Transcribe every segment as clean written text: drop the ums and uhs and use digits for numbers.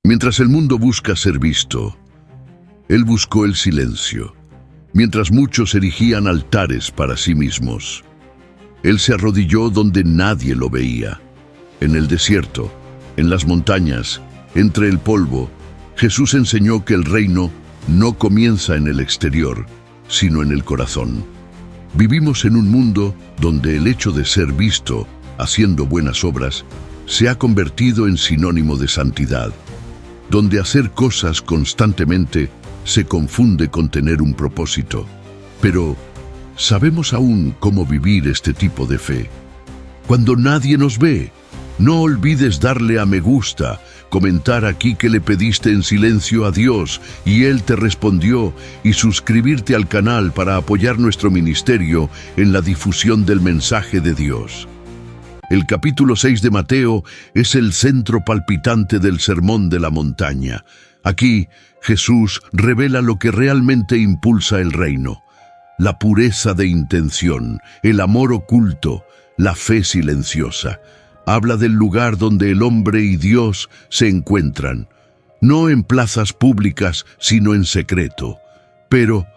Mientras el mundo busca ser visto, Él buscó el silencio. Mientras muchos erigían altares para sí mismos, Él se arrodilló donde nadie lo veía. En el desierto, en las montañas, entre el polvo, Jesús enseñó que el reino no comienza en el exterior, sino en el corazón. Vivimos en un mundo donde el hecho de ser visto haciendo buenas obras se ha convertido en sinónimo de santidad, donde hacer cosas constantemente se confunde con tener un propósito. Pero, ¿sabemos aún cómo vivir este tipo de fe? Cuando nadie nos ve, no olvides darle a me gusta, comentar aquí que le pediste en silencio a Dios y Él te respondió, y suscribirte al canal para apoyar nuestro ministerio en la difusión del mensaje de Dios. El capítulo 6 de Mateo es el centro palpitante del Sermón de la Montaña. Aquí, Jesús revela lo que realmente impulsa el reino: la pureza de intención, el amor oculto, la fe silenciosa. Habla del lugar donde el hombre y Dios se encuentran, no en plazas públicas, sino en secreto. Pero,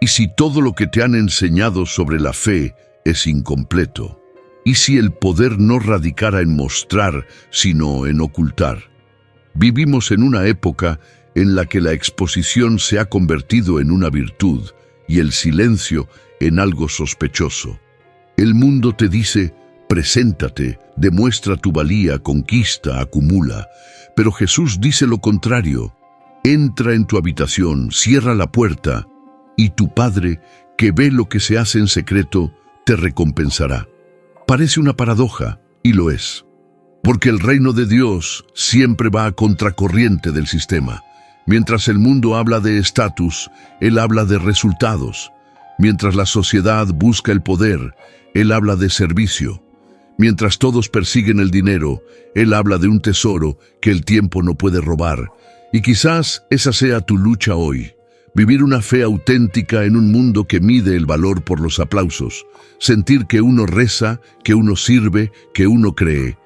¿y si todo lo que te han enseñado sobre la fe es incompleto? ¿Y si el poder no radicara en mostrar, sino en ocultar? Vivimos en una época en la que la exposición se ha convertido en una virtud y el silencio en algo sospechoso. El mundo te dice: preséntate, demuestra tu valía, conquista, acumula. Pero Jesús dice lo contrario: entra en tu habitación, cierra la puerta, y tu Padre, que ve lo que se hace en secreto, te recompensará. Parece una paradoja, y lo es, porque el reino de Dios siempre va a contracorriente del sistema. Mientras el mundo habla de estatus, Él habla de resultados. Mientras la sociedad busca el poder, Él habla de servicio. Mientras todos persiguen el dinero, Él habla de un tesoro que el tiempo no puede robar. Y quizás esa sea tu lucha hoy: vivir una fe auténtica en un mundo que mide el valor por los aplausos, sentir que uno reza, que uno sirve, que uno cree,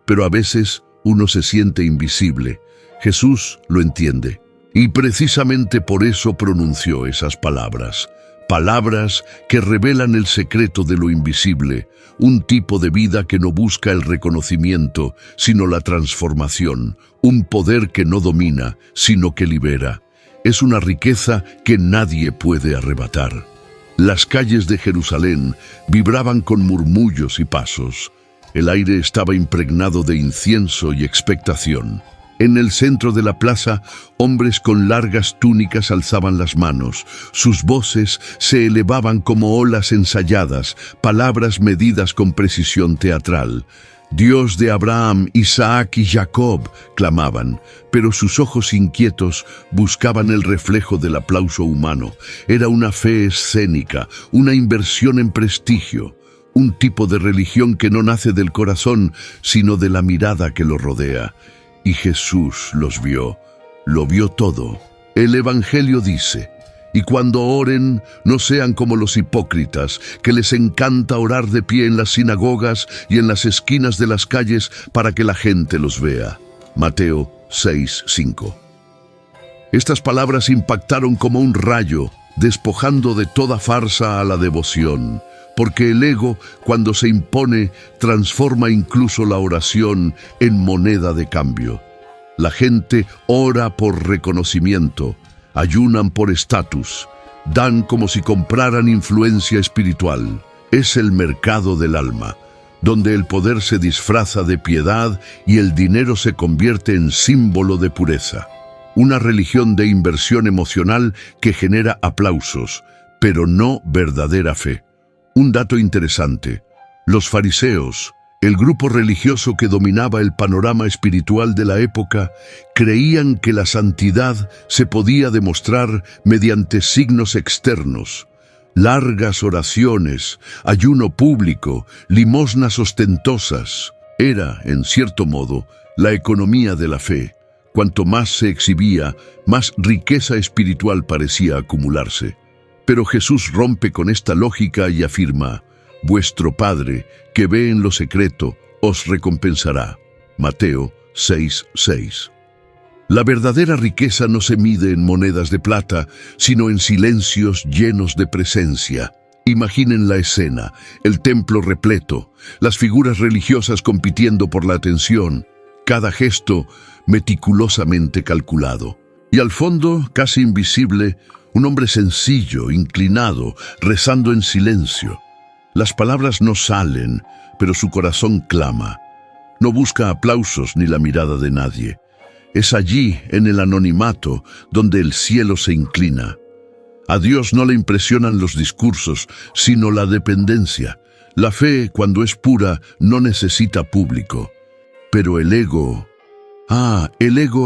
pero a veces uno se siente invisible. Jesús lo entiende, y precisamente por eso pronunció esas palabras. Palabras que revelan el secreto de lo invisible, un tipo de vida que no busca el reconocimiento, sino la transformación, un poder que no domina, sino que libera. Es una riqueza que nadie puede arrebatar. Las calles de Jerusalén vibraban con murmullos y pasos. El aire estaba impregnado de incienso y expectación. En el centro de la plaza, hombres con largas túnicas alzaban las manos. Sus voces se elevaban como olas ensayadas, palabras medidas con precisión teatral. «Dios de Abraham, Isaac y Jacob», clamaban, pero sus ojos inquietos buscaban el reflejo del aplauso humano. Era una fe escénica, una inversión en prestigio, un tipo de religión que no nace del corazón, sino de la mirada que lo rodea. Y Jesús los vio, lo vio todo. El Evangelio dice: y cuando oren, no sean como los hipócritas, que les encanta orar de pie en las sinagogas y en las esquinas de las calles para que la gente los vea. Mateo 6:5. Estas palabras impactaron como un rayo, despojando de toda farsa a la devoción, porque el ego, cuando se impone, transforma incluso la oración en moneda de cambio. La gente ora por reconocimiento, ayunan por estatus, dan como si compraran influencia espiritual. Es el mercado del alma, donde el poder se disfraza de piedad y el dinero se convierte en símbolo de pureza. Una religión de inversión emocional que genera aplausos, pero no verdadera fe. Un dato interesante: los fariseos, el grupo religioso que dominaba el panorama espiritual de la época, creían que la santidad se podía demostrar mediante signos externos. Largas oraciones, ayuno público, limosnas ostentosas. Era, en cierto modo, la economía de la fe. Cuanto más se exhibía, más riqueza espiritual parecía acumularse. Pero Jesús rompe con esta lógica y afirma: vuestro Padre, que ve en lo secreto, os recompensará. Mateo 6:6. La verdadera riqueza no se mide en monedas de plata, sino en silencios llenos de presencia. Imaginen la escena, el templo repleto, las figuras religiosas compitiendo por la atención, cada gesto meticulosamente calculado. Y al fondo, casi invisible, un hombre sencillo, inclinado, rezando en silencio. Las palabras no salen, pero su corazón clama. No busca aplausos ni la mirada de nadie. Es allí, en el anonimato, donde el cielo se inclina. A Dios no le impresionan los discursos, sino la dependencia. La fe, cuando es pura, no necesita público. Pero el ego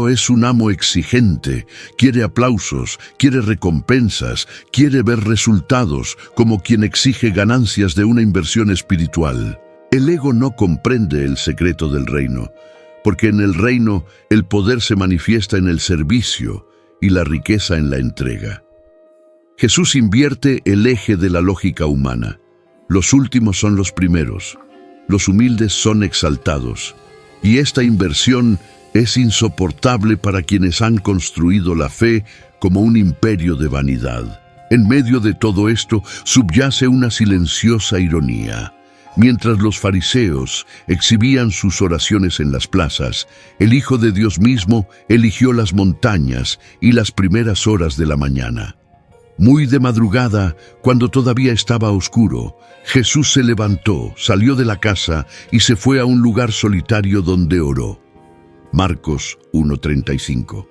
es un amo exigente, quiere aplausos, quiere recompensas, quiere ver resultados, como quien exige ganancias de una inversión espiritual. El ego no comprende el secreto del reino, porque en el reino el poder se manifiesta en el servicio y la riqueza en la entrega. Jesús invierte el eje de la lógica humana. Los últimos son los primeros, los humildes son exaltados, y esta inversión es insoportable para quienes han construido la fe como un imperio de vanidad. En medio de todo esto subyace una silenciosa ironía. Mientras los fariseos exhibían sus oraciones en las plazas, el Hijo de Dios mismo eligió las montañas y las primeras horas de la mañana. Muy de madrugada, cuando todavía estaba oscuro, Jesús se levantó, salió de la casa y se fue a un lugar solitario donde oró. Marcos 1:35.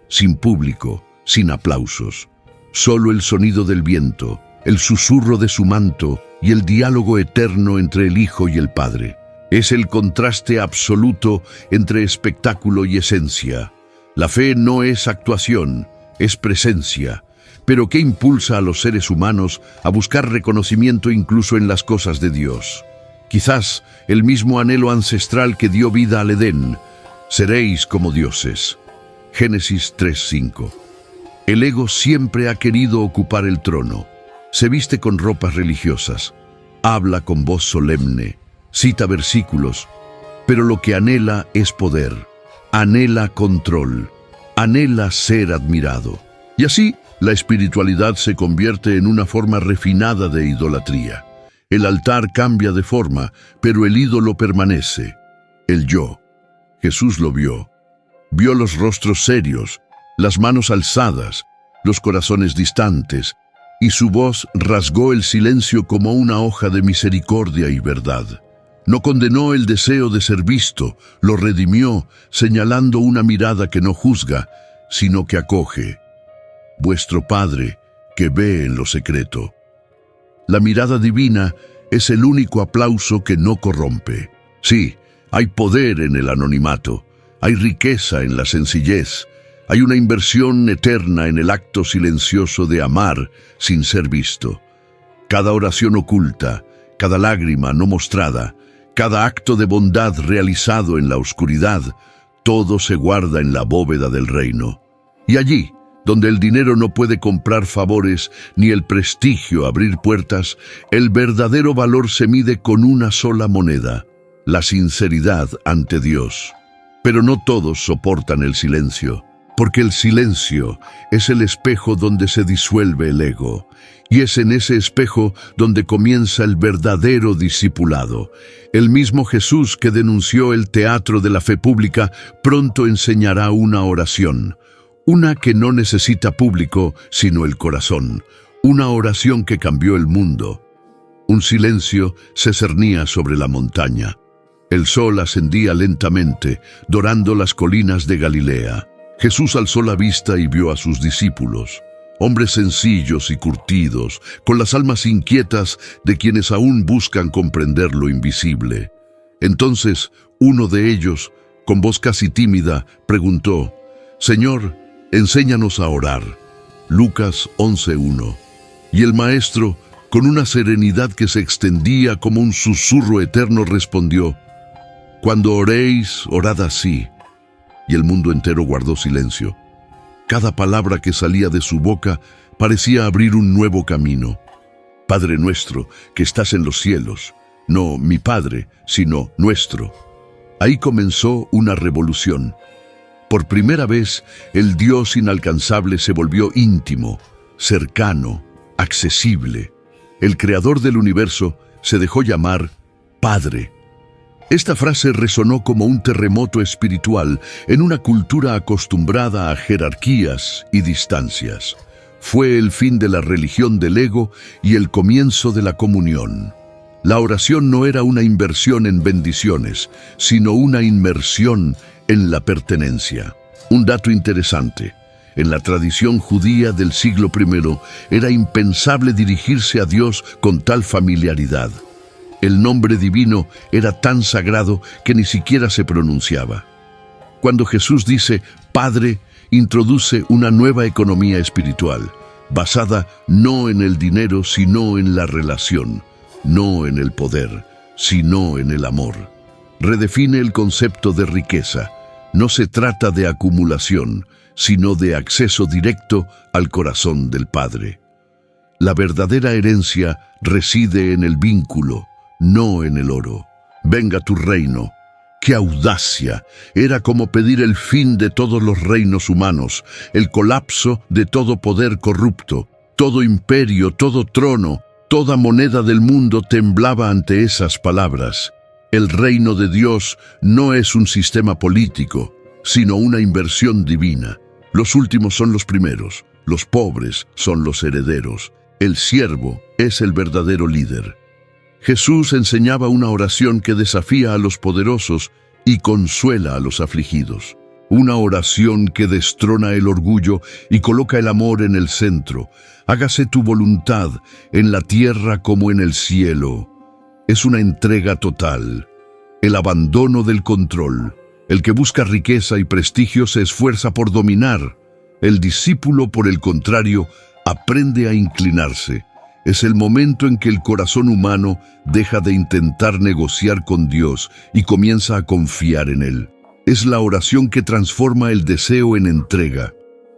Sin público, sin aplausos, solo el sonido del viento, el susurro de su manto y el diálogo eterno entre el Hijo y el Padre. Es el contraste absoluto entre espectáculo y esencia. La fe no es actuación, es presencia. Pero ¿qué impulsa a los seres humanos a buscar reconocimiento incluso en las cosas de Dios? Quizás el mismo anhelo ancestral que dio vida al Edén. Seréis como dioses. Génesis 3:5. El ego siempre ha querido ocupar el trono. Se viste con ropas religiosas, habla con voz solemne, cita versículos, pero lo que anhela es poder, anhela control, anhela ser admirado. Y así, la espiritualidad se convierte en una forma refinada de idolatría. El altar cambia de forma, pero el ídolo permanece. El yo. Jesús lo vio. Vio los rostros serios, las manos alzadas, los corazones distantes, y su voz rasgó el silencio como una hoja de misericordia y verdad. No condenó el deseo de ser visto, lo redimió, señalando una mirada que no juzga, sino que acoge. Vuestro Padre, que ve en lo secreto. La mirada divina es el único aplauso que no corrompe. Sí, hay poder en el anonimato, hay riqueza en la sencillez, hay una inversión eterna en el acto silencioso de amar sin ser visto. Cada oración oculta, cada lágrima no mostrada, cada acto de bondad realizado en la oscuridad, todo se guarda en la bóveda del reino. Y allí, donde el dinero no puede comprar favores ni el prestigio abrir puertas, el verdadero valor se mide con una sola moneda: la sinceridad ante Dios. Pero no todos soportan el silencio, porque el silencio es el espejo donde se disuelve el ego, y es en ese espejo donde comienza el verdadero discipulado. El mismo Jesús que denunció el teatro de la fe pública pronto enseñará una oración, una que no necesita público sino el corazón, una oración que cambió el mundo. Un silencio se cernía sobre la montaña. El sol ascendía lentamente, dorando las colinas de Galilea. Jesús alzó la vista y vio a sus discípulos, hombres sencillos y curtidos, con las almas inquietas de quienes aún buscan comprender lo invisible. Entonces, uno de ellos, con voz casi tímida, preguntó: «Señor, enséñanos a orar». Lucas 11:1. Y el maestro, con una serenidad que se extendía como un susurro eterno, respondió: «Cuando oréis, orad así». Y el mundo entero guardó silencio. Cada palabra que salía de su boca parecía abrir un nuevo camino. Padre nuestro, que estás en los cielos, no mi Padre, sino nuestro. Ahí comenzó una revolución. Por primera vez, el Dios inalcanzable se volvió íntimo, cercano, accesible. El creador del universo se dejó llamar Padre. Esta frase resonó como un terremoto espiritual en una cultura acostumbrada a jerarquías y distancias. Fue el fin de la religión del ego y el comienzo de la comunión. La oración no era una inversión en bendiciones, sino una inmersión en la pertenencia. Un dato interesante: en la tradición judía del siglo I era impensable dirigirse a Dios con tal familiaridad. El nombre divino era tan sagrado que ni siquiera se pronunciaba. Cuando Jesús dice Padre, introduce una nueva economía espiritual, basada no en el dinero, sino en la relación, no en el poder, sino en el amor. Redefine el concepto de riqueza. No se trata de acumulación, sino de acceso directo al corazón del Padre. La verdadera herencia reside en el vínculo, no en el oro. Venga tu reino. ¡Qué audacia! Era como pedir el fin de todos los reinos humanos, el colapso de todo poder corrupto, todo imperio, todo trono, toda moneda del mundo temblaba ante esas palabras. El reino de Dios no es un sistema político, sino una inversión divina. Los últimos son los primeros, los pobres son los herederos, el siervo es el verdadero líder. Jesús enseñaba una oración que desafía a los poderosos y consuela a los afligidos. Una oración que destrona el orgullo y coloca el amor en el centro. Hágase tu voluntad en la tierra como en el cielo. Es una entrega total, el abandono del control. El que busca riqueza y prestigio se esfuerza por dominar. El discípulo, por el contrario, aprende a inclinarse. Es el momento en que el corazón humano deja de intentar negociar con Dios y comienza a confiar en Él. Es la oración que transforma el deseo en entrega.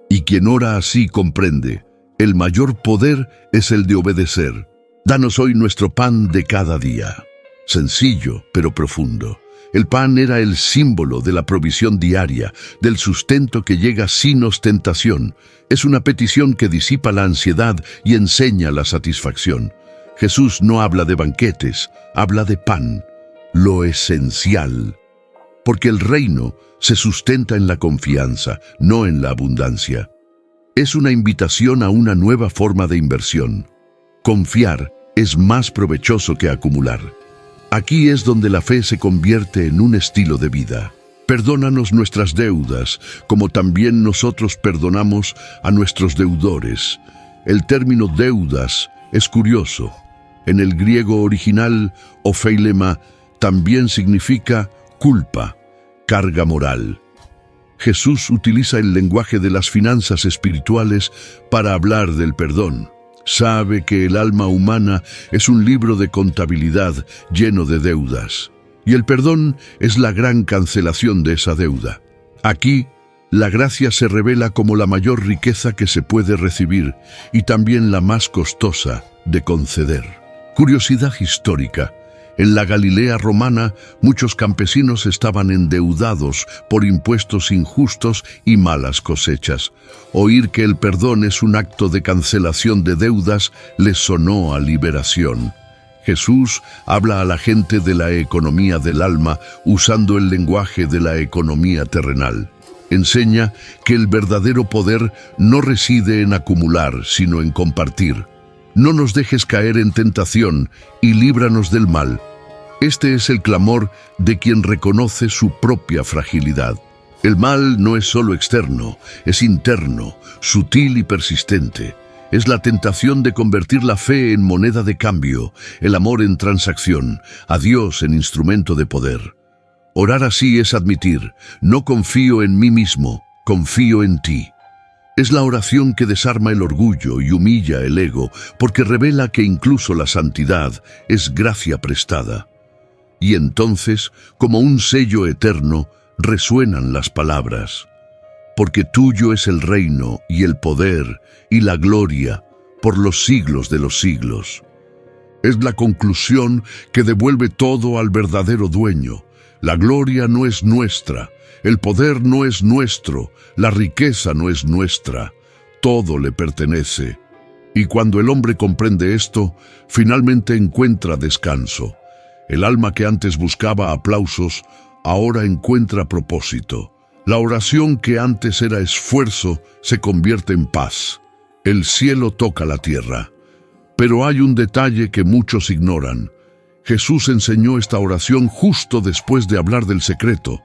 Y quien ora así comprende: el mayor poder es el de obedecer. Danos hoy nuestro pan de cada día. Sencillo, pero profundo. El pan era el símbolo de la provisión diaria, del sustento que llega sin ostentación. Es una petición que disipa la ansiedad y enseña la satisfacción. Jesús no habla de banquetes, habla de pan, lo esencial. Porque el reino se sustenta en la confianza, no en la abundancia. Es una invitación a una nueva forma de inversión. Confiar es más provechoso que acumular. Aquí es donde la fe se convierte en un estilo de vida. Perdónanos nuestras deudas, como también nosotros perdonamos a nuestros deudores. El término deudas es curioso. En el griego original, opheilema, también significa culpa, carga moral. Jesús utiliza el lenguaje de las finanzas espirituales para hablar del perdón. Sabe que el alma humana es un libro de contabilidad lleno de deudas, y el perdón es la gran cancelación de esa deuda. Aquí, la gracia se revela como la mayor riqueza que se puede recibir y también la más costosa de conceder. Curiosidad histórica. En la Galilea romana, muchos campesinos estaban endeudados por impuestos injustos y malas cosechas. Oír que el perdón es un acto de cancelación de deudas les sonó a liberación. Jesús habla a la gente de la economía del alma usando el lenguaje de la economía terrenal. Enseña que el verdadero poder no reside en acumular, sino en compartir. No nos dejes caer en tentación y líbranos del mal. Este es el clamor de quien reconoce su propia fragilidad. El mal no es solo externo, es interno, sutil y persistente. Es la tentación de convertir la fe en moneda de cambio, el amor en transacción, a Dios en instrumento de poder. Orar así es admitir: no confío en mí mismo, confío en ti. Es la oración que desarma el orgullo y humilla el ego, porque revela que incluso la santidad es gracia prestada. Y entonces, como un sello eterno, resuenan las palabras: porque tuyo es el reino y el poder y la gloria por los siglos de los siglos. Es la conclusión que devuelve todo al verdadero dueño. La gloria no es nuestra, el poder no es nuestro, la riqueza no es nuestra, todo le pertenece. Y cuando el hombre comprende esto, finalmente encuentra descanso. El alma que antes buscaba aplausos, ahora encuentra propósito. La oración que antes era esfuerzo, se convierte en paz. El cielo toca la tierra. Pero hay un detalle que muchos ignoran. Jesús enseñó esta oración justo después de hablar del secreto,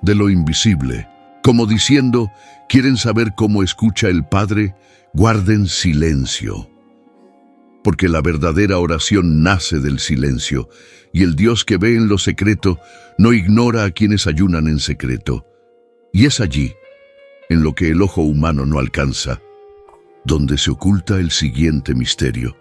de lo invisible. Como diciendo, ¿quieren saber cómo escucha el Padre? Guarden silencio. Porque la verdadera oración nace del silencio, y el Dios que ve en lo secreto no ignora a quienes ayunan en secreto. Y es allí, en lo que el ojo humano no alcanza, donde se oculta el siguiente misterio.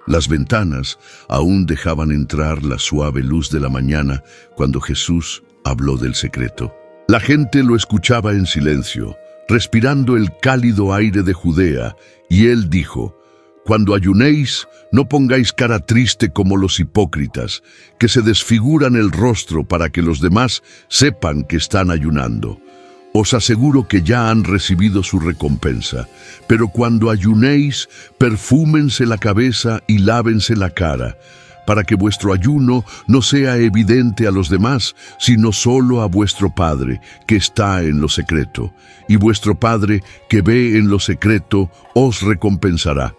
Las ventanas aún dejaban entrar la suave luz de la mañana cuando Jesús habló del secreto. La gente lo escuchaba en silencio, respirando el cálido aire de Judea, y él dijo: «Cuando ayunéis, no pongáis cara triste como los hipócritas, que se desfiguran el rostro para que los demás sepan que están ayunando. Os aseguro que ya han recibido su recompensa. Pero cuando ayunéis, perfúmense la cabeza y lávense la cara, para que vuestro ayuno no sea evidente a los demás, sino solo a vuestro Padre, que está en lo secreto. Y vuestro Padre, que ve en lo secreto, os recompensará».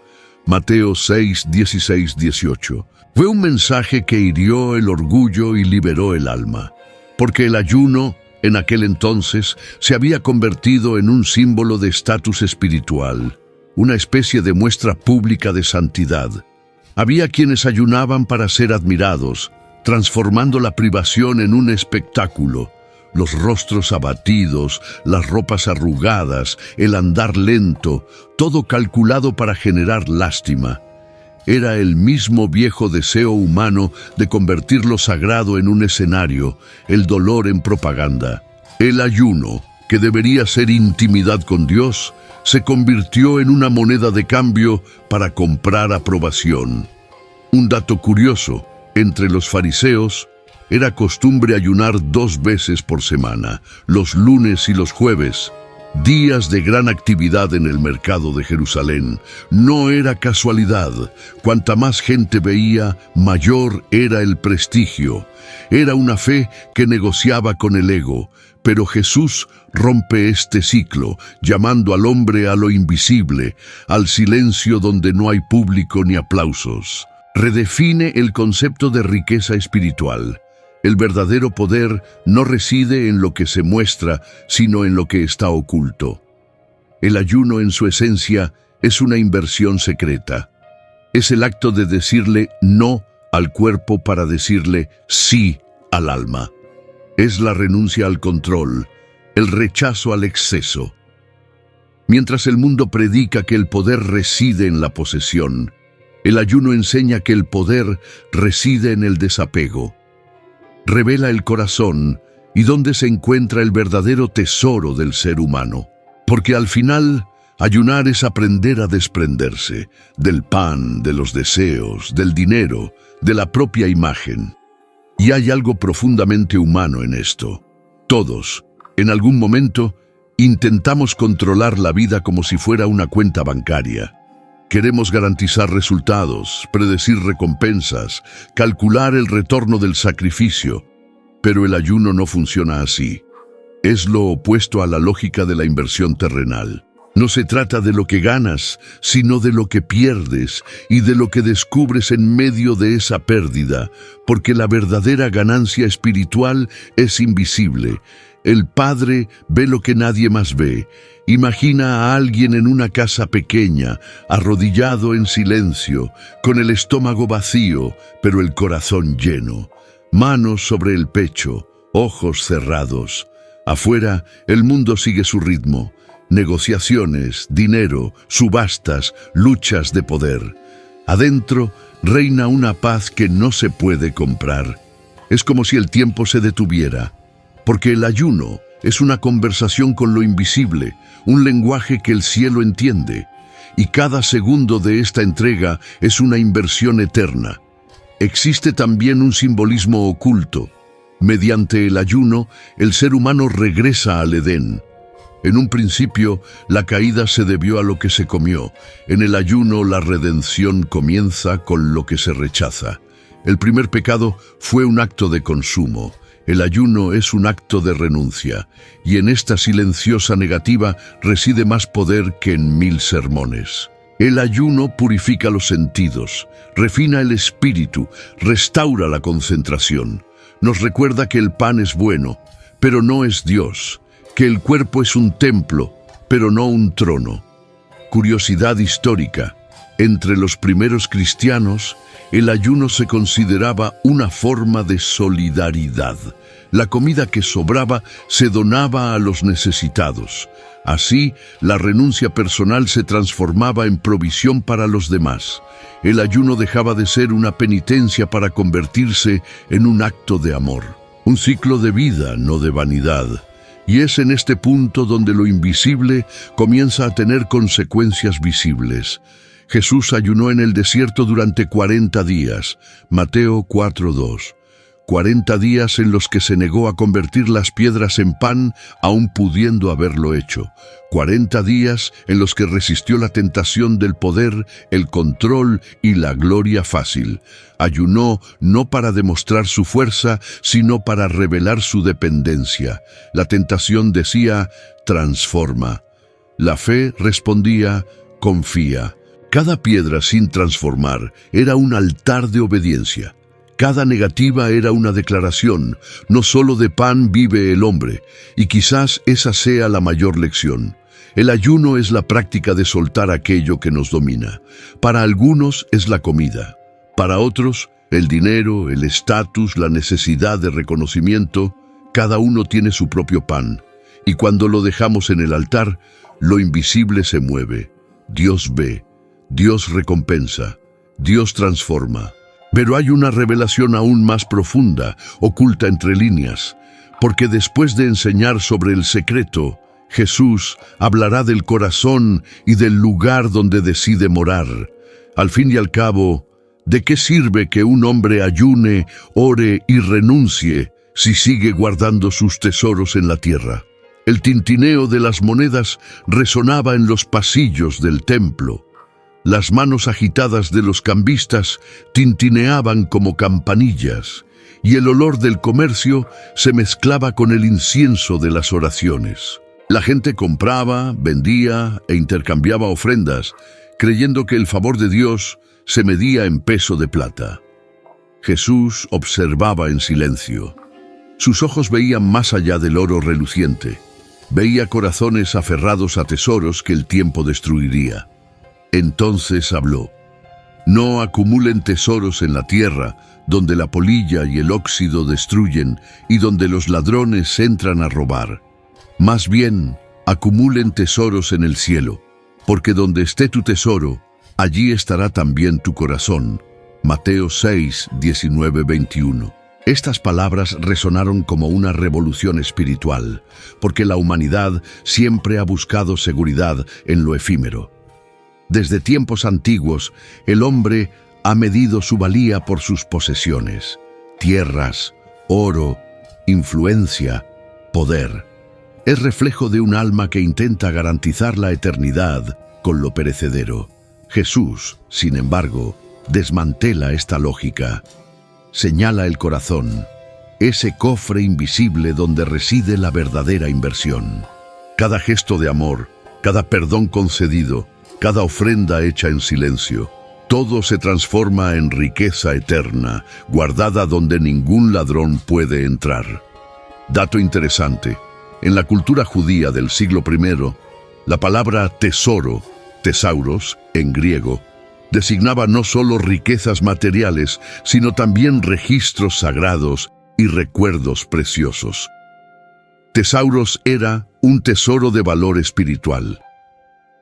Mateo 6, 16, 18. Fue un mensaje que hirió el orgullo y liberó el alma, porque el ayuno, en aquel entonces, se había convertido en un símbolo de estatus espiritual, una especie de muestra pública de santidad. Había quienes ayunaban para ser admirados, transformando la privación en un espectáculo. Los rostros abatidos, las ropas arrugadas, el andar lento, todo calculado para generar lástima. Era el mismo viejo deseo humano de convertir lo sagrado en un escenario, el dolor en propaganda. El ayuno, que debería ser intimidad con Dios, se convirtió en una moneda de cambio para comprar aprobación. Un dato curioso: entre los fariseos era costumbre ayunar 2 veces por semana, los lunes y los jueves, días de gran actividad en el mercado de Jerusalén. No era casualidad. Cuanta más gente veía, mayor era el prestigio. Era una fe que negociaba con el ego. Pero Jesús rompe este ciclo, llamando al hombre a lo invisible, al silencio donde no hay público ni aplausos. Redefine el concepto de riqueza espiritual. El verdadero poder no reside en lo que se muestra, sino en lo que está oculto. El ayuno en su esencia es una inversión secreta. Es el acto de decirle no al cuerpo para decirle sí al alma. Es la renuncia al control, el rechazo al exceso. Mientras el mundo predica que el poder reside en la posesión, el ayuno enseña que el poder reside en el desapego. Revela el corazón y dónde se encuentra el verdadero tesoro del ser humano. Porque al final, ayunar es aprender a desprenderse del pan, de los deseos, del dinero, de la propia imagen. Y hay algo profundamente humano en esto. Todos, en algún momento, intentamos controlar la vida como si fuera una cuenta bancaria. Queremos garantizar resultados, predecir recompensas, calcular el retorno del sacrificio. Pero el ayuno no funciona así. Es lo opuesto a la lógica de la inversión terrenal. No se trata de lo que ganas, sino de lo que pierdes y de lo que descubres en medio de esa pérdida, porque la verdadera ganancia espiritual es invisible. El Padre ve lo que nadie más ve. Imagina a alguien en una casa pequeña, arrodillado en silencio, con el estómago vacío, pero el corazón lleno. Manos sobre el pecho, ojos cerrados. Afuera, el mundo sigue su ritmo. Negociaciones, dinero, subastas, luchas de poder. Adentro reina una paz que no se puede comprar. Es como si el tiempo se detuviera, porque el ayuno es una conversación con lo invisible, un lenguaje que el cielo entiende, y cada segundo de esta entrega es una inversión eterna. Existe también un simbolismo oculto. Mediante el ayuno, el ser humano regresa al Edén. En un principio, la caída se debió a lo que se comió. En el ayuno, la redención comienza con lo que se rechaza. El primer pecado fue un acto de consumo. El ayuno es un acto de renuncia. Y en esta silenciosa negativa reside más poder que en 1000 sermones. El ayuno purifica los sentidos, refina el espíritu, restaura la concentración. Nos recuerda que el pan es bueno, pero no es Dios. Que el cuerpo es un templo, pero no un trono. Curiosidad histórica. Entre los primeros cristianos, el ayuno se consideraba una forma de solidaridad. La comida que sobraba se donaba a los necesitados. Así, la renuncia personal se transformaba en provisión para los demás. El ayuno dejaba de ser una penitencia para convertirse en un acto de amor. Un ciclo de vida, no de vanidad. Y es en este punto donde lo invisible comienza a tener consecuencias visibles. Jesús ayunó en el desierto durante 40 días, Mateo 4:2. 40 días en los que se negó a convertir las piedras en pan, aun pudiendo haberlo hecho. 40 días en los que resistió la tentación del poder, el control y la gloria fácil. Ayunó no para demostrar su fuerza, sino para revelar su dependencia. La tentación decía, transforma. La fe respondía, confía. Cada piedra sin transformar era un altar de obediencia. Cada negativa era una declaración, no solo de pan vive el hombre, y quizás esa sea la mayor lección. El ayuno es la práctica de soltar aquello que nos domina. Para algunos es la comida, para otros el dinero, el estatus, la necesidad de reconocimiento. Cada uno tiene su propio pan, y cuando lo dejamos en el altar, lo invisible se mueve. Dios ve, Dios recompensa, Dios transforma. Pero hay una revelación aún más profunda, oculta entre líneas, porque después de enseñar sobre el secreto, Jesús hablará del corazón y del lugar donde decide morar. Al fin y al cabo, ¿de qué sirve que un hombre ayune, ore y renuncie si sigue guardando sus tesoros en la tierra? El tintineo de las monedas resonaba en los pasillos del templo. Las manos agitadas de los cambistas tintineaban como campanillas, y el olor del comercio se mezclaba con el incienso de las oraciones. La gente compraba, vendía e intercambiaba ofrendas, creyendo que el favor de Dios se medía en peso de plata. Jesús observaba en silencio. Sus ojos veían más allá del oro reluciente. Veía corazones aferrados a tesoros que el tiempo destruiría. Entonces habló: no acumulen tesoros en la tierra, donde la polilla y el óxido destruyen y donde los ladrones entran a robar. Más bien, acumulen tesoros en el cielo, porque donde esté tu tesoro, allí estará también tu corazón. Mateo 6, 19-21. Estas palabras resonaron como una revolución espiritual, porque la humanidad siempre ha buscado seguridad en lo efímero. Desde tiempos antiguos, el hombre ha medido su valía por sus posesiones, tierras, oro, influencia, poder. Es reflejo de un alma que intenta garantizar la eternidad con lo perecedero. Jesús, sin embargo, desmantela esta lógica. Señala el corazón, ese cofre invisible donde reside la verdadera inversión. Cada gesto de amor, cada perdón concedido, cada ofrenda hecha en silencio, todo se transforma en riqueza eterna, guardada donde ningún ladrón puede entrar. Dato interesante: en la cultura judía del siglo I, la palabra tesoro, tesauros, en griego, designaba no solo riquezas materiales, sino también registros sagrados y recuerdos preciosos. Tesauros era un tesoro de valor espiritual.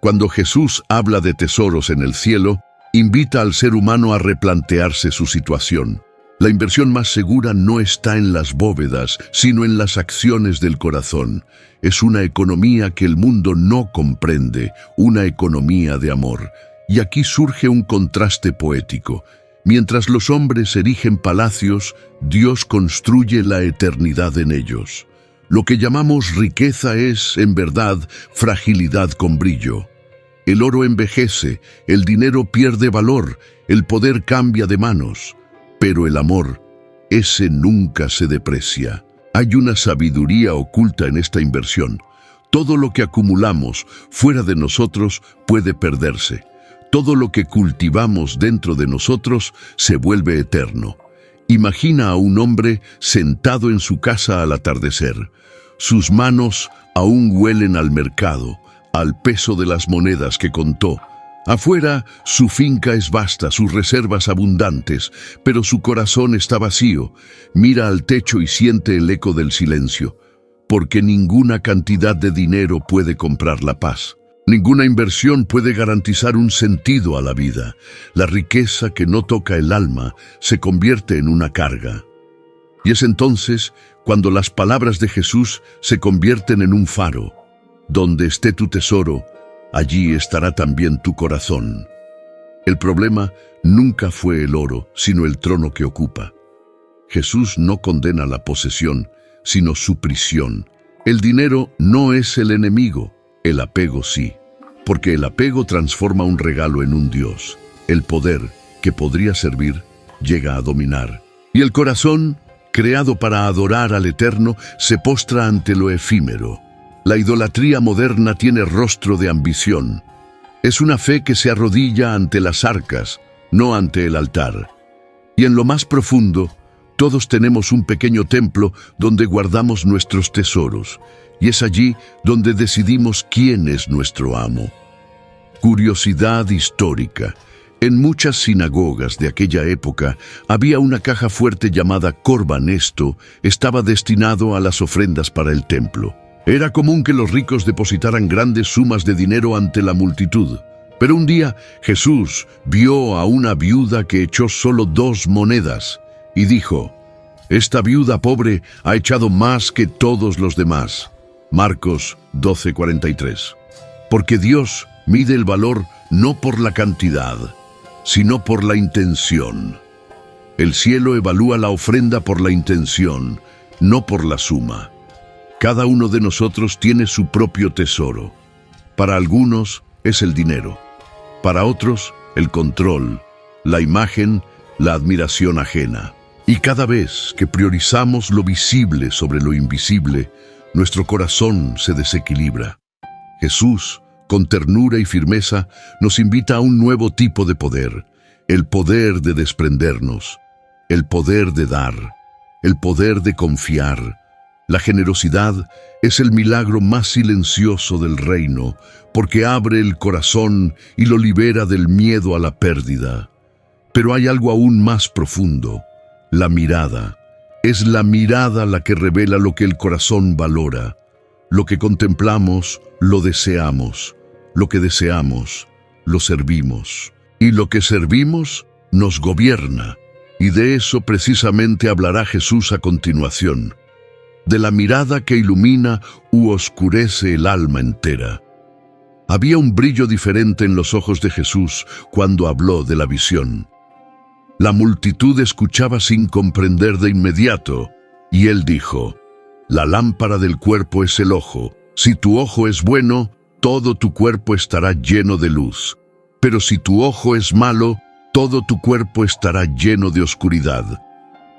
Cuando Jesús habla de tesoros en el cielo, invita al ser humano a replantearse su situación. La inversión más segura no está en las bóvedas, sino en las acciones del corazón. Es una economía que el mundo no comprende, una economía de amor. Y aquí surge un contraste poético. Mientras los hombres erigen palacios, Dios construye la eternidad en ellos. Lo que llamamos riqueza es, en verdad, fragilidad con brillo. El oro envejece, el dinero pierde valor, el poder cambia de manos. Pero el amor, ese nunca se deprecia. Hay una sabiduría oculta en esta inversión. Todo lo que acumulamos fuera de nosotros puede perderse. Todo lo que cultivamos dentro de nosotros se vuelve eterno. Imagina a un hombre sentado en su casa al atardecer. Sus manos aún huelen al mercado, al peso de las monedas que contó. Afuera, su finca es vasta, sus reservas abundantes, pero su corazón está vacío. Mira al techo y siente el eco del silencio, porque ninguna cantidad de dinero puede comprar la paz. Ninguna inversión puede garantizar un sentido a la vida. La riqueza que no toca el alma se convierte en una carga. Y es entonces cuando las palabras de Jesús se convierten en un faro. Donde esté tu tesoro, allí estará también tu corazón. El problema nunca fue el oro, sino el trono que ocupa. Jesús no condena la posesión, sino su prisión. El dinero no es el enemigo, el apego sí, porque el apego transforma un regalo en un Dios. El poder, que podría servir, llega a dominar. Y el corazón, creado para adorar al Eterno, se postra ante lo efímero. La idolatría moderna tiene rostro de ambición. Es una fe que se arrodilla ante las arcas, no ante el altar. Y en lo más profundo, todos tenemos un pequeño templo donde guardamos nuestros tesoros, y es allí donde decidimos quién es nuestro amo. Curiosidad histórica. En muchas sinagogas de aquella época había una caja fuerte llamada Corban. Esto estaba destinado a las ofrendas para el templo. Era común que los ricos depositaran grandes sumas de dinero ante la multitud. Pero un día Jesús vio a una viuda que echó solo 2 monedas y dijo: «Esta viuda pobre ha echado más que todos los demás». Marcos 12:43. Porque Dios mide el valor no por la cantidad, sino por la intención. El cielo evalúa la ofrenda por la intención, no por la suma. Cada uno de nosotros tiene su propio tesoro. Para algunos es el dinero, para otros el control, la imagen, la admiración ajena. Y cada vez que priorizamos lo visible sobre lo invisible, nuestro corazón se desequilibra. Jesús, con ternura y firmeza, nos invita a un nuevo tipo de poder, el poder de desprendernos, el poder de dar, el poder de confiar. La generosidad es el milagro más silencioso del reino, porque abre el corazón y lo libera del miedo a la pérdida. Pero hay algo aún más profundo: la mirada. Es la mirada la que revela lo que el corazón valora. Lo que contemplamos, lo deseamos. Lo que deseamos, lo servimos. Y lo que servimos, nos gobierna. Y de eso precisamente hablará Jesús a continuación. De la mirada que ilumina u oscurece el alma entera. Había un brillo diferente en los ojos de Jesús cuando habló de la visión. La multitud escuchaba sin comprender de inmediato, y él dijo: «La lámpara del cuerpo es el ojo. Si tu ojo es bueno, todo tu cuerpo estará lleno de luz. Pero si tu ojo es malo, todo tu cuerpo estará lleno de oscuridad».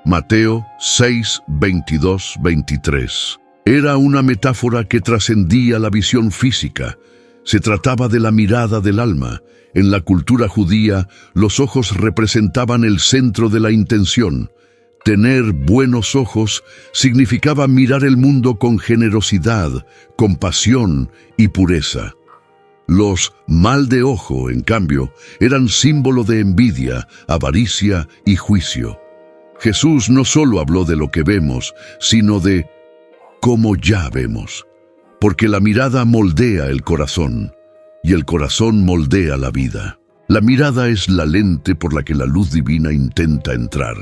Mateo 6, 22, 23. Era una metáfora que trascendía la visión física. Se trataba de la mirada del alma. En la cultura judía, los ojos representaban el centro de la intención. Tener buenos ojos significaba mirar el mundo con generosidad, compasión y pureza. Los mal de ojo, en cambio, eran símbolo de envidia, avaricia y juicio. Jesús no solo habló de lo que vemos, sino de cómo ya vemos. Porque la mirada moldea el corazón, y el corazón moldea la vida. La mirada es la lente por la que la luz divina intenta entrar.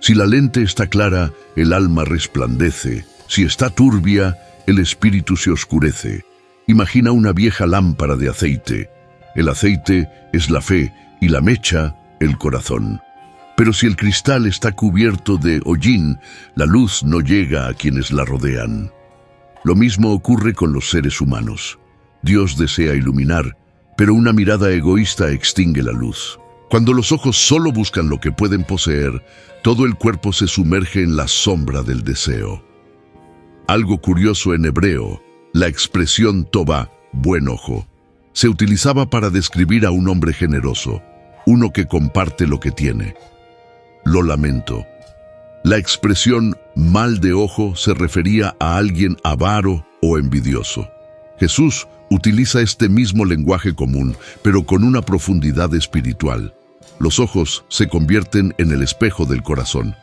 Si la lente está clara, el alma resplandece. Si está turbia, el espíritu se oscurece. Imagina una vieja lámpara de aceite. El aceite es la fe y la mecha, el corazón. Pero si el cristal está cubierto de hollín, la luz no llega a quienes la rodean. Lo mismo ocurre con los seres humanos. Dios desea iluminar, pero una mirada egoísta extingue la luz. Cuando los ojos solo buscan lo que pueden poseer, todo el cuerpo se sumerge en la sombra del deseo. Algo curioso en hebreo, la expresión tová, buen ojo, se utilizaba para describir a un hombre generoso, uno que comparte lo que tiene. Lo lamento. La expresión mal de ojo se refería a alguien avaro o envidioso. Jesús utiliza este mismo lenguaje común, pero con una profundidad espiritual. Los ojos se convierten en el espejo del corazón.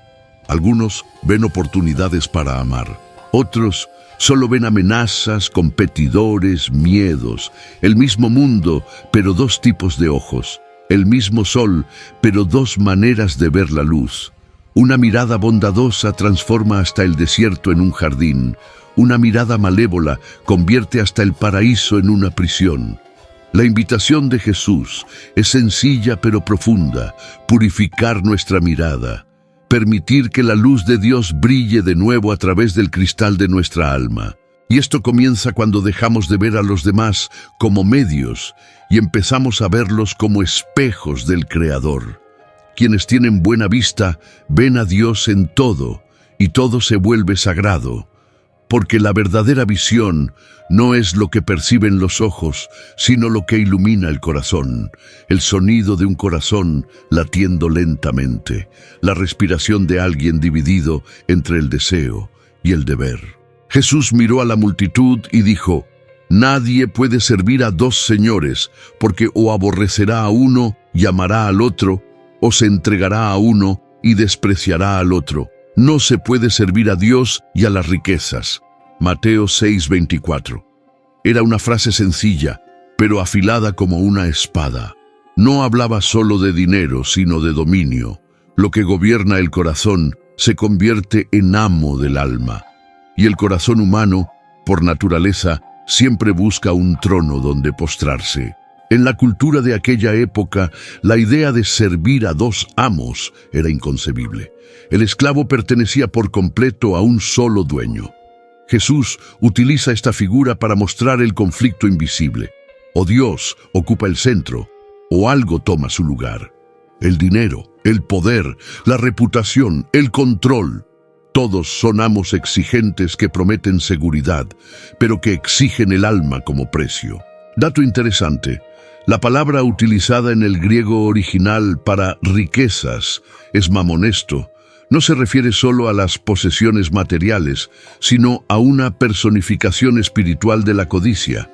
Algunos ven oportunidades para amar. Otros solo ven amenazas, competidores, miedos. El mismo mundo, pero dos tipos de ojos. El mismo sol, pero dos maneras de ver la luz. Una mirada bondadosa transforma hasta el desierto en un jardín. Una mirada malévola convierte hasta el paraíso en una prisión. La invitación de Jesús es sencilla pero profunda: purificar nuestra mirada, permitir que la luz de Dios brille de nuevo a través del cristal de nuestra alma. Y esto comienza cuando dejamos de ver a los demás como medios y empezamos a verlos como espejos del Creador. Quienes tienen buena vista ven a Dios en todo y todo se vuelve sagrado, porque la verdadera visión no es lo que perciben los ojos, sino lo que ilumina el corazón, el sonido de un corazón latiendo lentamente, la respiración de alguien dividido entre el deseo y el deber. Jesús miró a la multitud y dijo: «Nadie puede servir a dos señores, porque o aborrecerá a uno y amará al otro, o se entregará a uno y despreciará al otro. No se puede servir a Dios y a las riquezas». Mateo 6:24. Era una frase sencilla, pero afilada como una espada. No hablaba solo de dinero, sino de dominio. Lo que gobierna el corazón se convierte en amo del alma. Y el corazón humano, por naturaleza, siempre busca un trono donde postrarse. En la cultura de aquella época, la idea de servir a dos amos era inconcebible. El esclavo pertenecía por completo a un solo dueño. Jesús utiliza esta figura para mostrar el conflicto invisible. O Dios ocupa el centro, o algo toma su lugar. El dinero, el poder, la reputación, el control. Todos son amos exigentes que prometen seguridad, pero que exigen el alma como precio. Dato interesante: la palabra utilizada en el griego original para riquezas es mamonesto. No se refiere solo a las posesiones materiales, sino a una personificación espiritual de la codicia.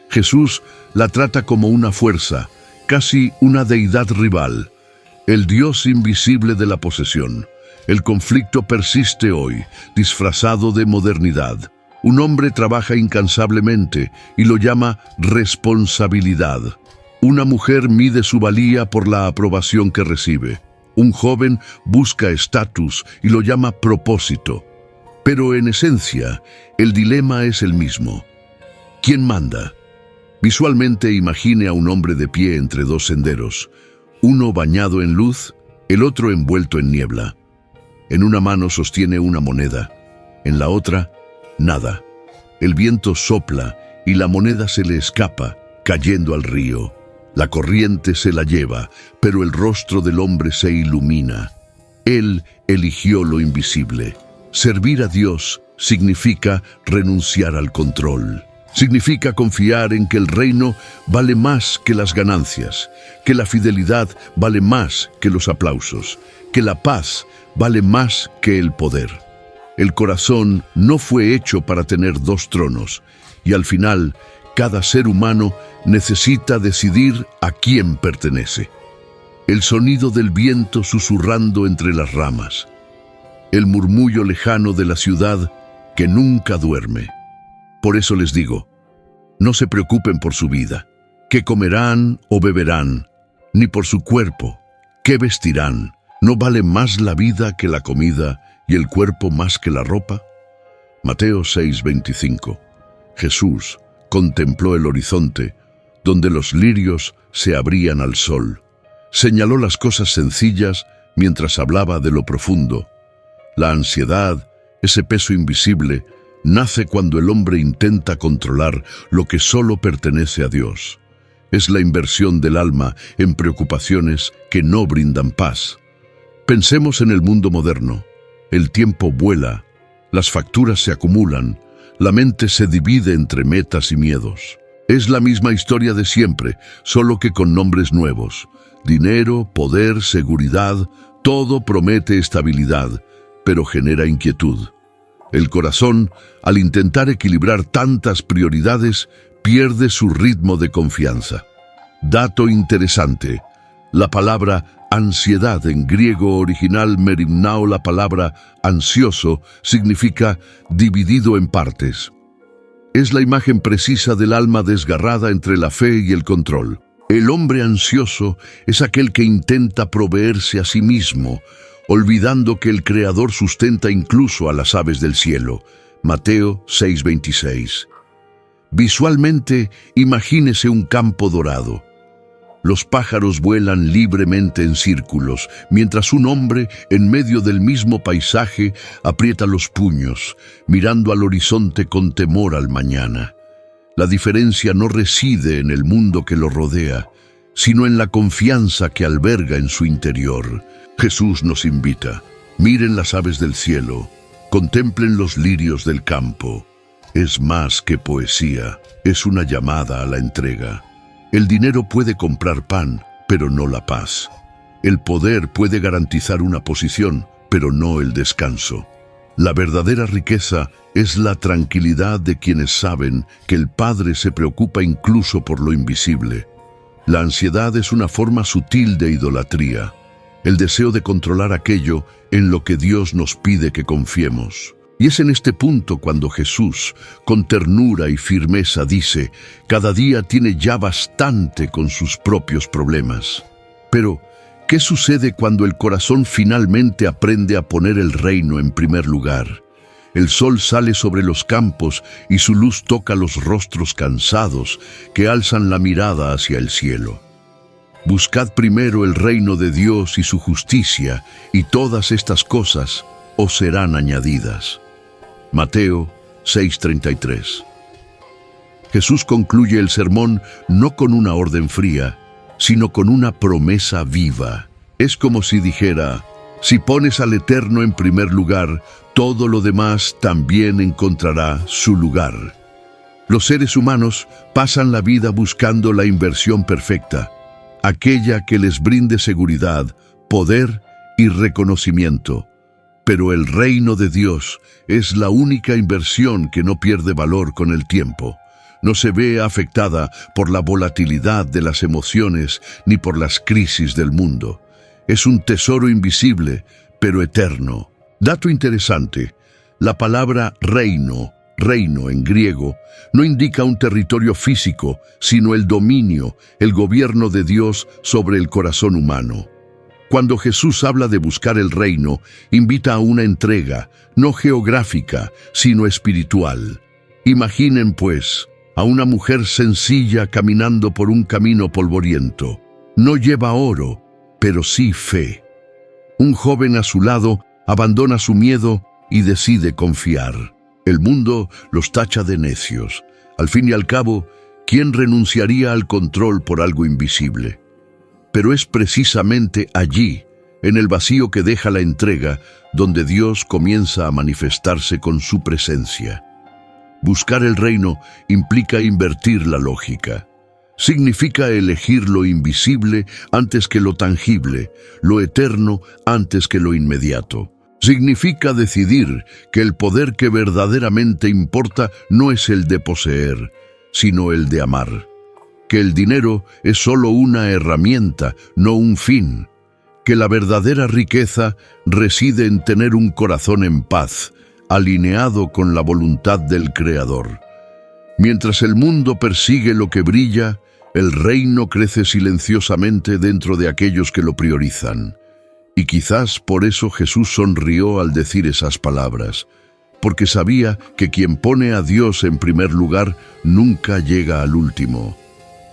Jesús la trata como una fuerza, casi una deidad rival, el Dios invisible de la posesión. El conflicto persiste hoy, disfrazado de modernidad. Un hombre trabaja incansablemente y lo llama responsabilidad. Una mujer mide su valía por la aprobación que recibe. Un joven busca estatus y lo llama propósito. Pero en esencia, el dilema es el mismo. ¿Quién manda? Visualmente imagine a un hombre de pie entre dos senderos, uno bañado en luz, el otro envuelto en niebla. En una mano sostiene una moneda, en la otra, nada. El viento sopla y la moneda se le escapa, cayendo al río. La corriente se la lleva, pero el rostro del hombre se ilumina. Él eligió lo invisible. Servir a Dios significa renunciar al control. Significa confiar en que el reino vale más que las ganancias, que la fidelidad vale más que los aplausos, que la paz vale más que el poder. El corazón no fue hecho para tener dos tronos, y al final, cada ser humano necesita decidir a quién pertenece. El sonido del viento susurrando entre las ramas. El murmullo lejano de la ciudad que nunca duerme. Por eso les digo, no se preocupen por su vida, qué comerán o beberán, ni por su cuerpo, qué vestirán. ¿No vale más la vida que la comida y el cuerpo más que la ropa? Mateo 6:25. Jesús contempló el horizonte, donde los lirios se abrían al sol. Señaló las cosas sencillas, mientras hablaba de lo profundo. La ansiedad, ese peso invisible, nace cuando el hombre intenta controlar lo que solo pertenece a Dios. Es la inversión del alma en preocupaciones que no brindan paz. Pensemos en el mundo moderno. El tiempo vuela, las facturas se acumulan, la mente se divide entre metas y miedos. Es la misma historia de siempre, solo que con nombres nuevos. Dinero, poder, seguridad, todo promete estabilidad, pero genera inquietud. El corazón, al intentar equilibrar tantas prioridades, pierde su ritmo de confianza. Dato interesante: la palabra ansiedad en griego original merimnao, la palabra ansioso, significa dividido en partes. Es la imagen precisa del alma desgarrada entre la fe y el control. El hombre ansioso es aquel que intenta proveerse a sí mismo, olvidando que el Creador sustenta incluso a las aves del cielo. Mateo 6:26. Visualmente, imagínese un campo dorado. Los pájaros vuelan libremente en círculos, mientras un hombre, en medio del mismo paisaje, aprieta los puños, mirando al horizonte con temor al mañana. La diferencia no reside en el mundo que lo rodea, sino en la confianza que alberga en su interior. Jesús nos invita: miren las aves del cielo, contemplen los lirios del campo. Es más que poesía, es una llamada a la entrega. El dinero puede comprar pan, pero no la paz. El poder puede garantizar una posición, pero no el descanso. La verdadera riqueza es la tranquilidad de quienes saben que el Padre se preocupa incluso por lo invisible. La ansiedad es una forma sutil de idolatría, el deseo de controlar aquello en lo que Dios nos pide que confiemos. Y es en este punto cuando Jesús, con ternura y firmeza, dice: cada día tiene ya bastante con sus propios problemas. Pero, ¿qué sucede cuando el corazón finalmente aprende a poner el reino en primer lugar? El sol sale sobre los campos y su luz toca los rostros cansados que alzan la mirada hacia el cielo. Buscad primero el reino de Dios y su justicia, y todas estas cosas os serán añadidas. Mateo 6:33. Jesús concluye el sermón no con una orden fría, sino con una promesa viva. Es como si dijera: si pones al Eterno en primer lugar, todo lo demás también encontrará su lugar. Los seres humanos pasan la vida buscando la inversión perfecta, aquella que les brinde seguridad, poder y reconocimiento. Pero el reino de Dios es la única inversión que no pierde valor con el tiempo. No se ve afectada por la volatilidad de las emociones ni por las crisis del mundo. Es un tesoro invisible, pero eterno. Dato interesante: la palabra reino en griego, no indica un territorio físico, sino el dominio, el gobierno de Dios sobre el corazón humano. Cuando Jesús habla de buscar el reino, invita a una entrega, no geográfica, sino espiritual. Imaginen, pues, a una mujer sencilla caminando por un camino polvoriento. No lleva oro, pero sí fe. Un joven a su lado abandona su miedo y decide confiar. El mundo los tacha de necios. Al fin y al cabo, ¿quién renunciaría al control por algo invisible? Pero es precisamente allí, en el vacío que deja la entrega, donde Dios comienza a manifestarse con su presencia. Buscar el reino implica invertir la lógica. Significa elegir lo invisible antes que lo tangible, lo eterno antes que lo inmediato. Significa decidir que el poder que verdaderamente importa no es el de poseer, sino el de amar. Que el dinero es solo una herramienta, no un fin. Que la verdadera riqueza reside en tener un corazón en paz, alineado con la voluntad del Creador. Mientras el mundo persigue lo que brilla, el reino crece silenciosamente dentro de aquellos que lo priorizan. Y quizás por eso Jesús sonrió al decir esas palabras, porque sabía que quien pone a Dios en primer lugar nunca llega al último.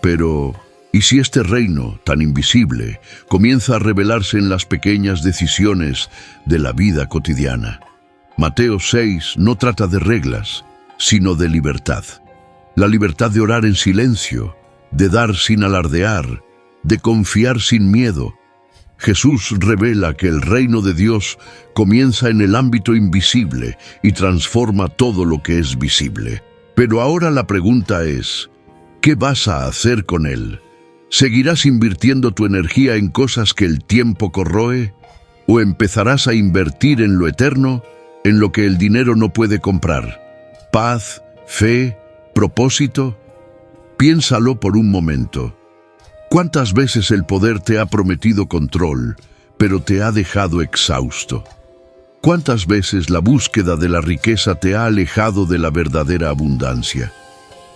Pero, Y si este reino, tan invisible, comienza a revelarse en las pequeñas decisiones de la vida cotidiana. Mateo 6 no trata de reglas, sino de libertad. La libertad de orar en silencio, de dar sin alardear, de confiar sin miedo. Jesús revela que el reino de Dios comienza en el ámbito invisible y transforma todo lo que es visible. Pero ahora la pregunta es, ¿qué vas a hacer con él? ¿Seguirás invirtiendo tu energía en cosas que el tiempo corroe? ¿O empezarás a invertir en lo eterno, en lo que el dinero no puede comprar? ¿Paz, fe, propósito? Piénsalo por un momento. ¿Cuántas veces el poder te ha prometido control, pero te ha dejado exhausto? ¿Cuántas veces la búsqueda de la riqueza te ha alejado de la verdadera abundancia?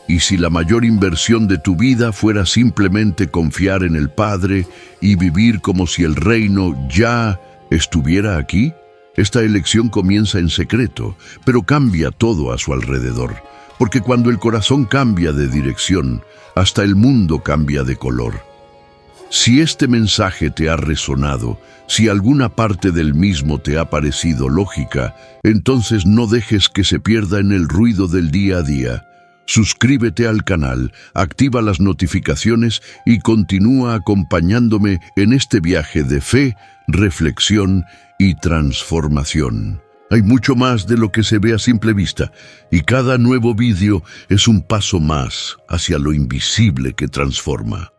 Y si la mayor inversión de tu vida fuera simplemente confiar en el Padre y vivir como si el reino ya estuviera aquí, esta elección comienza en secreto, pero cambia todo a su alrededor. Porque cuando el corazón cambia de dirección, hasta el mundo cambia de color. Si este mensaje te ha resonado, si alguna parte del mismo te ha parecido lógica, entonces no dejes que se pierda en el ruido del día a día. Suscríbete al canal, activa las notificaciones y continúa acompañándome en este viaje de fe, reflexión y transformación. Hay mucho más de lo que se ve a simple vista, y cada nuevo vídeo es un paso más hacia lo invisible que transforma.